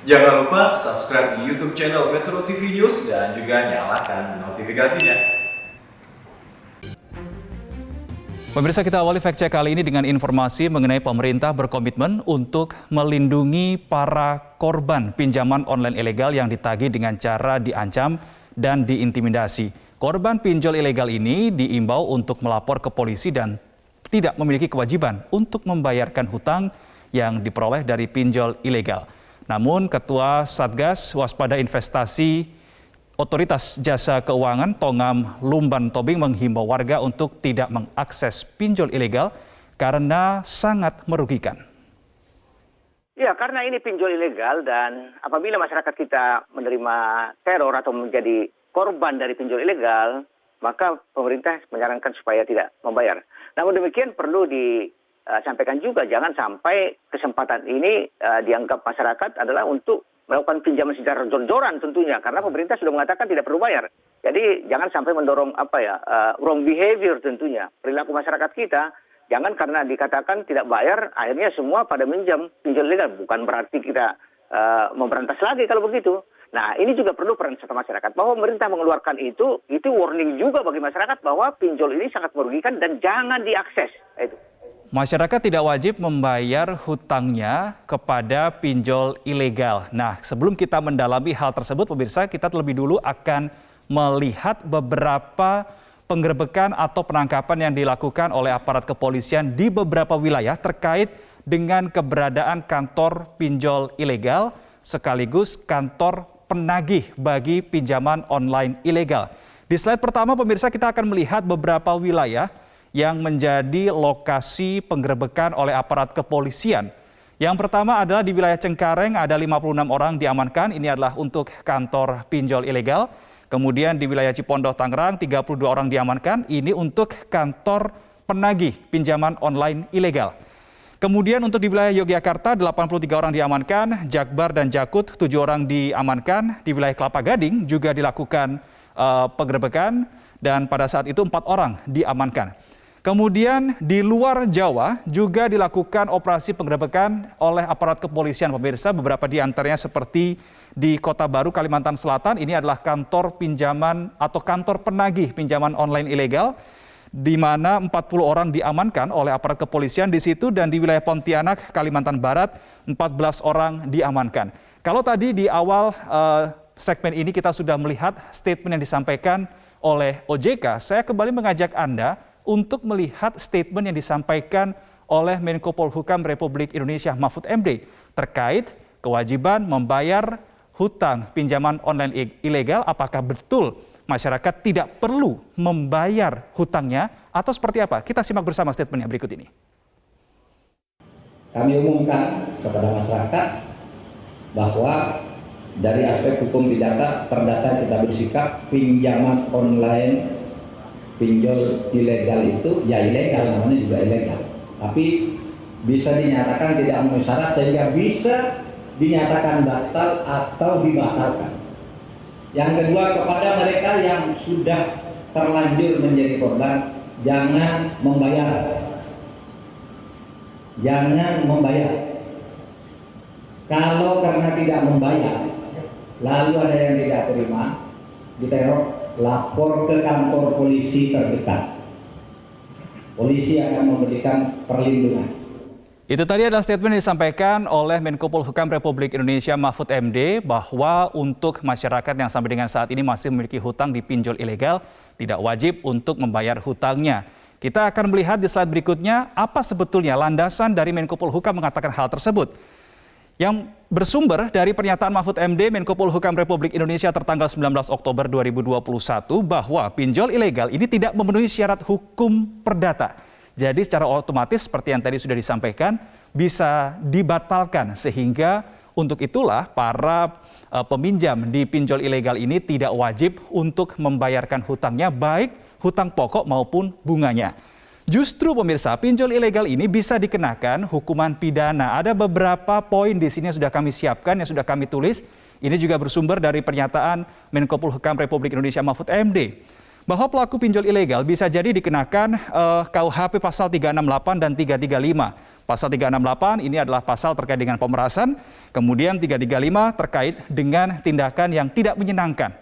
Jangan lupa subscribe di YouTube channel Metro TV News dan juga nyalakan notifikasinya. Pemirsa, kita awali fact check kali ini dengan informasi mengenai pemerintah berkomitmen untuk melindungi para korban pinjaman online ilegal yang ditagih dengan cara diancam dan diintimidasi. Korban pinjol ilegal ini diimbau untuk melapor ke polisi dan tidak memiliki kewajiban untuk membayarkan hutang yang diperoleh dari pinjol ilegal. Namun Ketua Satgas Waspada Investasi Otoritas Jasa Keuangan Tongam Lumban Tobing menghimbau warga untuk tidak mengakses pinjol ilegal karena sangat merugikan. Ya, karena ini pinjol ilegal dan apabila masyarakat kita menerima teror atau menjadi korban dari pinjol ilegal, maka pemerintah menyarankan supaya tidak membayar. Namun demikian perlu disampaikan juga, jangan sampai kesempatan ini dianggap masyarakat adalah untuk melakukan pinjaman secara jor-joran tentunya, karena pemerintah sudah mengatakan tidak perlu bayar. Jadi jangan sampai mendorong wrong behavior tentunya. Perilaku masyarakat kita, jangan karena dikatakan tidak bayar, akhirnya semua pada minjam pinjol ilegal. Bukan berarti kita memberantas lagi kalau begitu. Nah, ini juga perlu peran serta masyarakat, bahwa pemerintah mengeluarkan itu warning juga bagi masyarakat bahwa pinjol ini sangat merugikan dan jangan diakses. Itu. Masyarakat tidak wajib membayar hutangnya kepada pinjol ilegal. Nah, sebelum kita mendalami hal tersebut, pemirsa, kita terlebih dulu akan melihat beberapa penggerebekan atau penangkapan yang dilakukan oleh aparat kepolisian di beberapa wilayah terkait dengan keberadaan kantor pinjol ilegal sekaligus kantor penagih bagi pinjaman online ilegal. Di slide pertama, pemirsa, kita akan melihat beberapa wilayah yang menjadi lokasi penggerebekan oleh aparat kepolisian. Yang pertama adalah di wilayah Cengkareng, ada 56 orang diamankan, ini adalah untuk kantor pinjol ilegal. Kemudian di wilayah Cipondoh, Tangerang, 32 orang diamankan, ini untuk kantor penagih pinjaman online ilegal. Kemudian untuk di wilayah Yogyakarta, 83 orang diamankan, Jakbar dan Jakut, 7 orang diamankan. Di wilayah Kelapa Gading juga dilakukan penggerebekan dan pada saat itu 4 orang diamankan. Kemudian di luar Jawa juga dilakukan operasi penggerebekan oleh aparat kepolisian, pemirsa. Beberapa di antaranya seperti di Kota Baru, Kalimantan Selatan. Ini adalah kantor pinjaman atau kantor penagih pinjaman online ilegal, di mana 40 orang diamankan oleh aparat kepolisian di situ, dan di wilayah Pontianak, Kalimantan Barat, 14 orang diamankan. Kalau tadi di awal segmen ini kita sudah melihat statement yang disampaikan oleh OJK, saya kembali mengajak Anda untuk melihat statement yang disampaikan oleh Menko Polhukam Republik Indonesia Mahfud MD terkait kewajiban membayar hutang pinjaman online ilegal. Apakah betul masyarakat tidak perlu membayar hutangnya atau seperti apa? Kita simak bersama statementnya berikut ini. Kami umumkan kepada masyarakat bahwa dari aspek hukum pidana perdata kita bersikap pinjaman online pinjol ilegal itu ya ilegal, namanya juga ilegal, tapi bisa dinyatakan tidak memenuhi syarat sehingga bisa dinyatakan batal atau dibatalkan. Yang kedua, kepada mereka yang sudah terlanjur menjadi korban, jangan membayar. Jangan membayar. Kalau karena tidak membayar, lalu ada yang tidak terima, diteror, lapor ke kantor polisi terdekat. Polisi akan memberikan perlindungan. Itu tadi adalah statement yang disampaikan oleh Menko Polhukam Republik Indonesia Mahfud MD bahwa untuk masyarakat yang sampai dengan saat ini masih memiliki hutang di pinjol ilegal tidak wajib untuk membayar hutangnya. Kita akan melihat di slide berikutnya apa sebetulnya landasan dari Menko Polhukam mengatakan hal tersebut. Yang bersumber dari pernyataan Mahfud MD Menko Polhukam Republik Indonesia tertanggal 19 Oktober 2021 bahwa pinjol ilegal ini tidak memenuhi syarat hukum perdata. Jadi secara otomatis seperti yang tadi sudah disampaikan bisa dibatalkan, sehingga untuk itulah para peminjam di pinjol ilegal ini tidak wajib untuk membayarkan hutangnya, baik hutang pokok maupun bunganya. Justru pemirsa, pinjol ilegal ini bisa dikenakan hukuman pidana. Ada beberapa poin di sini yang sudah kami siapkan, yang sudah kami tulis. Ini juga bersumber dari pernyataan Menko Polhukam Republik Indonesia Mahfud MD. bahwa pelaku pinjol ilegal bisa jadi dikenakan KUHP pasal 368 dan 335. Pasal 368 ini adalah pasal terkait dengan pemerasan, kemudian 335 terkait dengan tindakan yang tidak menyenangkan.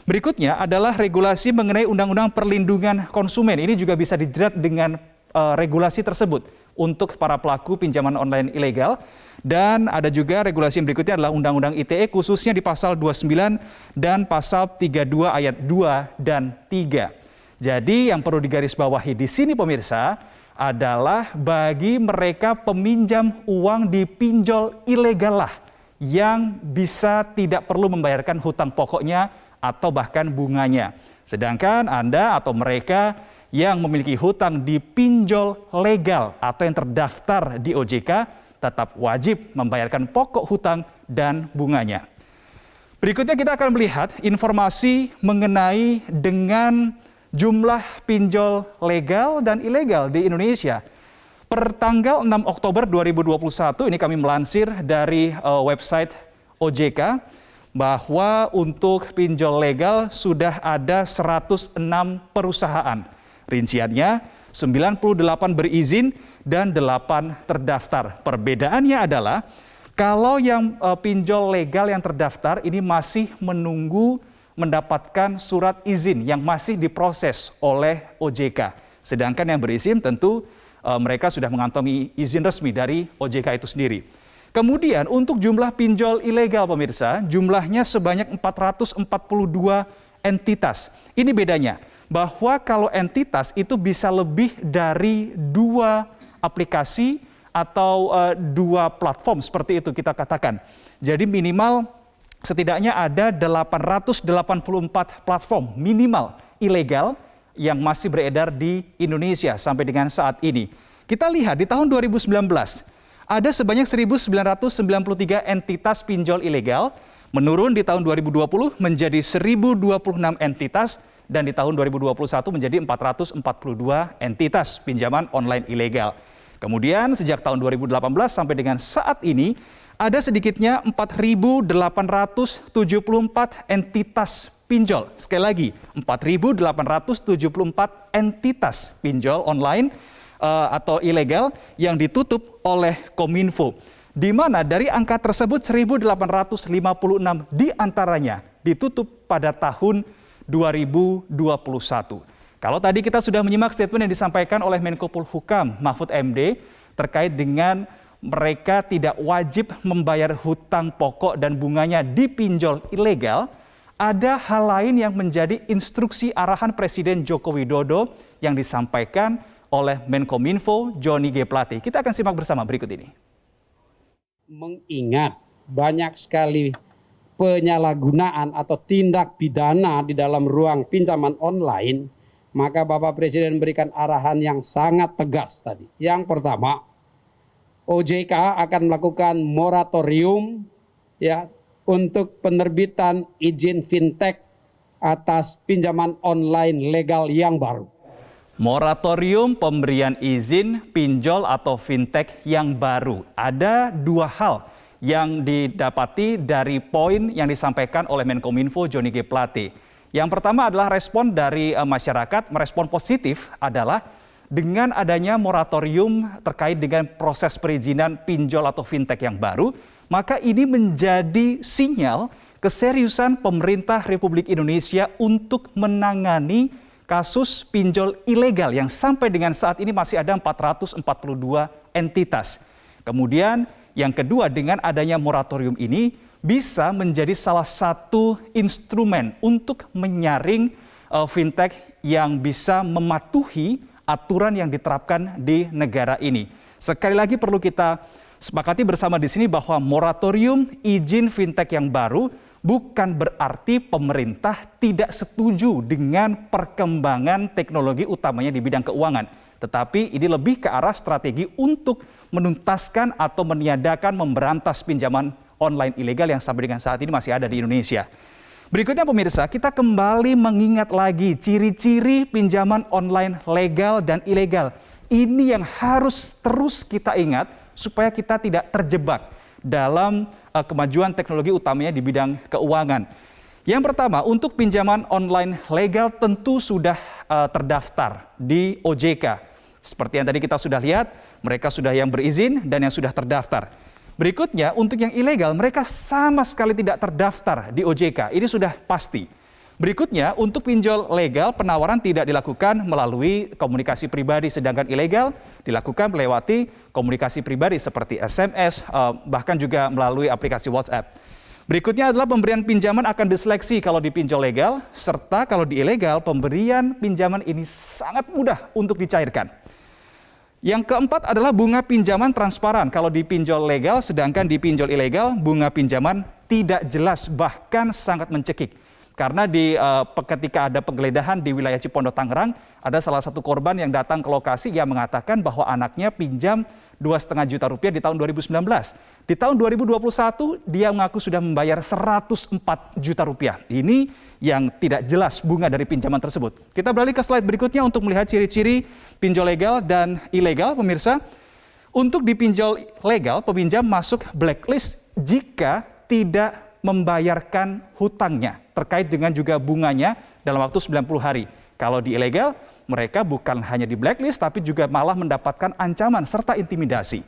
Berikutnya adalah regulasi mengenai Undang-Undang Perlindungan Konsumen. Ini juga bisa dijerat dengan regulasi tersebut untuk para pelaku pinjaman online ilegal. Dan ada juga regulasi yang berikutnya adalah Undang-Undang ITE khususnya di pasal 29 dan pasal 32 ayat 2 dan 3. Jadi yang perlu digarisbawahi di sini pemirsa adalah bagi mereka peminjam uang di pinjol ilegal lah yang bisa tidak perlu membayarkan hutang pokoknya atau bahkan bunganya. Sedangkan Anda atau mereka yang memiliki hutang di pinjol legal atau yang terdaftar di OJK tetap wajib membayarkan pokok hutang dan bunganya. Berikutnya kita akan melihat informasi mengenai dengan jumlah pinjol legal dan ilegal di Indonesia. Per tanggal 6 Oktober 2021, ini kami melansir dari website OJK, bahwa untuk pinjol legal sudah ada 106 perusahaan. Rinciannya 98 berizin dan 8 terdaftar. Perbedaannya adalah kalau yang pinjol legal yang terdaftar ini masih menunggu mendapatkan surat izin yang masih diproses oleh OJK. Sedangkan yang berizin tentu mereka sudah mengantongi izin resmi dari OJK itu sendiri. Kemudian untuk jumlah pinjol ilegal pemirsa, jumlahnya sebanyak 442 entitas. Ini bedanya, bahwa kalau entitas itu bisa lebih dari 2 aplikasi atau 2 platform seperti itu kita katakan. Jadi minimal setidaknya ada 884 platform minimal ilegal yang masih beredar di Indonesia sampai dengan saat ini. Kita lihat di tahun 2019 ada sebanyak 1.993 entitas pinjol ilegal, menurun di tahun 2020 menjadi 1.026 entitas, dan di tahun 2021 menjadi 442 entitas pinjaman online ilegal. Kemudian sejak tahun 2018 sampai dengan saat ini, ada sedikitnya 4.874 entitas pinjol. Sekali lagi, 4.874 entitas pinjol online atau ilegal yang ditutup oleh Kominfo. Di mana dari angka tersebut 1.856 diantaranya ditutup pada tahun 2021. Kalau tadi kita sudah menyimak statement yang disampaikan oleh Menko Polhukam Mahfud MD terkait dengan mereka tidak wajib membayar hutang pokok dan bunganya di pinjol ilegal, ada hal lain yang menjadi instruksi arahan Presiden Joko Widodo yang disampaikan oleh Menkominfo Johnny G. Plate. Kita akan simak bersama berikut ini. Mengingat banyak sekali penyalahgunaan atau tindak pidana di dalam ruang pinjaman online, maka Bapak Presiden memberikan arahan yang sangat tegas tadi. Yang pertama, OJK akan melakukan moratorium ya untuk penerbitan izin fintech atas pinjaman online legal yang baru. Moratorium pemberian izin pinjol atau fintech yang baru. Ada 2 hal yang didapati dari poin yang disampaikan oleh Menkominfo Johnny G. Plate. Yang pertama adalah respon dari masyarakat, merespon positif adalah dengan adanya moratorium terkait dengan proses perizinan pinjol atau fintech yang baru, maka ini menjadi sinyal keseriusan pemerintah Republik Indonesia untuk menangani kasus pinjol ilegal yang sampai dengan saat ini masih ada 442 entitas. Kemudian yang kedua, dengan adanya moratorium ini bisa menjadi salah satu instrumen untuk menyaring fintech yang bisa mematuhi aturan yang diterapkan di negara ini. Sekali lagi perlu kita sepakati bersama di sini bahwa moratorium izin fintech yang baru bukan berarti pemerintah tidak setuju dengan perkembangan teknologi utamanya di bidang keuangan. Tetapi ini lebih ke arah strategi untuk menuntaskan atau meniadakan memberantas pinjaman online ilegal yang sampai dengan saat ini masih ada di Indonesia. Berikutnya pemirsa, kita kembali mengingat lagi ciri-ciri pinjaman online legal dan ilegal. Ini yang harus terus kita ingat supaya kita tidak terjebak dalam kemajuan teknologi utamanya di bidang keuangan. Yang pertama, untuk pinjaman online legal tentu sudah terdaftar di OJK. Seperti yang tadi kita sudah lihat, mereka sudah yang berizin dan yang sudah terdaftar. Berikutnya, untuk yang ilegal, mereka sama sekali tidak terdaftar di OJK. Ini sudah pasti. Berikutnya, untuk pinjol legal, penawaran tidak dilakukan melalui komunikasi pribadi, sedangkan ilegal dilakukan melewati komunikasi pribadi seperti SMS, bahkan juga melalui aplikasi WhatsApp. Berikutnya adalah pemberian pinjaman akan diseleksi kalau di pinjol legal, serta kalau di ilegal, pemberian pinjaman ini sangat mudah untuk dicairkan. Yang keempat adalah bunga pinjaman transparan kalau di pinjol legal, sedangkan di pinjol ilegal bunga pinjaman tidak jelas, bahkan sangat mencekik. Karena ketika ada penggeledahan di wilayah Cipondoh, Tangerang, ada salah satu korban yang datang ke lokasi yang mengatakan bahwa anaknya pinjam 2,5 juta rupiah di tahun 2019. Di tahun 2021 dia mengaku sudah membayar 104 juta rupiah. Ini yang tidak jelas bunga dari pinjaman tersebut. Kita beralih ke slide berikutnya untuk melihat ciri-ciri pinjol legal dan ilegal, pemirsa. Untuk di pinjol legal, peminjam masuk blacklist jika tidak membayarkan hutangnya terkait dengan juga bunganya dalam waktu 90 hari. Kalau di ilegal, mereka bukan hanya di blacklist tapi juga malah mendapatkan ancaman serta intimidasi.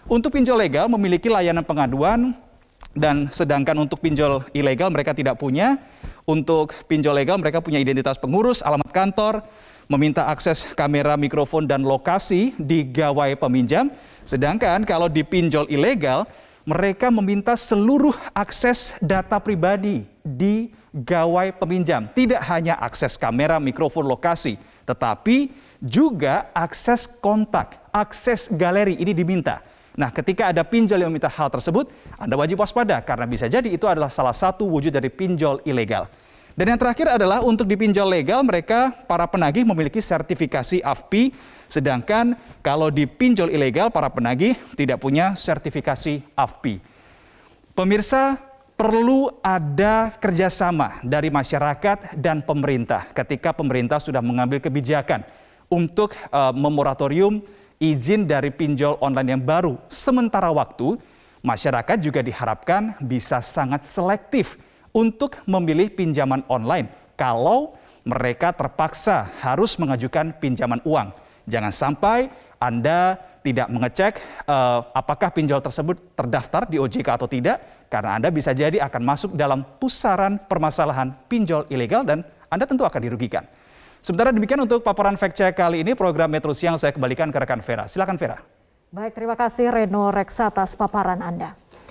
Untuk pinjol legal memiliki layanan pengaduan dan sedangkan untuk pinjol ilegal mereka tidak punya. Untuk pinjol legal mereka punya identitas pengurus, alamat kantor, meminta akses kamera, mikrofon dan lokasi di gawai peminjam. Sedangkan kalau di pinjol ilegal mereka meminta seluruh akses data pribadi di gawai peminjam. Tidak hanya akses kamera, mikrofon, lokasi, tetapi juga akses kontak, akses galeri ini diminta. Nah, ketika ada pinjol yang meminta hal tersebut, Anda wajib waspada karena bisa jadi itu adalah salah satu wujud dari pinjol ilegal. Dan yang terakhir adalah untuk di pinjol legal, mereka para penagih memiliki sertifikasi AFPI, sedangkan kalau di pinjol ilegal, para penagih tidak punya sertifikasi AFPI. Pemirsa, perlu ada kerjasama dari masyarakat dan pemerintah ketika pemerintah sudah mengambil kebijakan untuk memoratorium izin dari pinjol online yang baru. Sementara waktu, masyarakat juga diharapkan bisa sangat selektif untuk memilih pinjaman online kalau mereka terpaksa harus mengajukan pinjaman uang. Jangan sampai Anda tidak mengecek apakah pinjol tersebut terdaftar di OJK atau tidak, karena Anda bisa jadi akan masuk dalam pusaran permasalahan pinjol ilegal dan Anda tentu akan dirugikan. Sementara demikian untuk paparan fact check kali ini, program Metro Siang saya kembalikan ke rekan Vera. Silakan Vera. Baik, terima kasih Reno Reksa atas paparan Anda.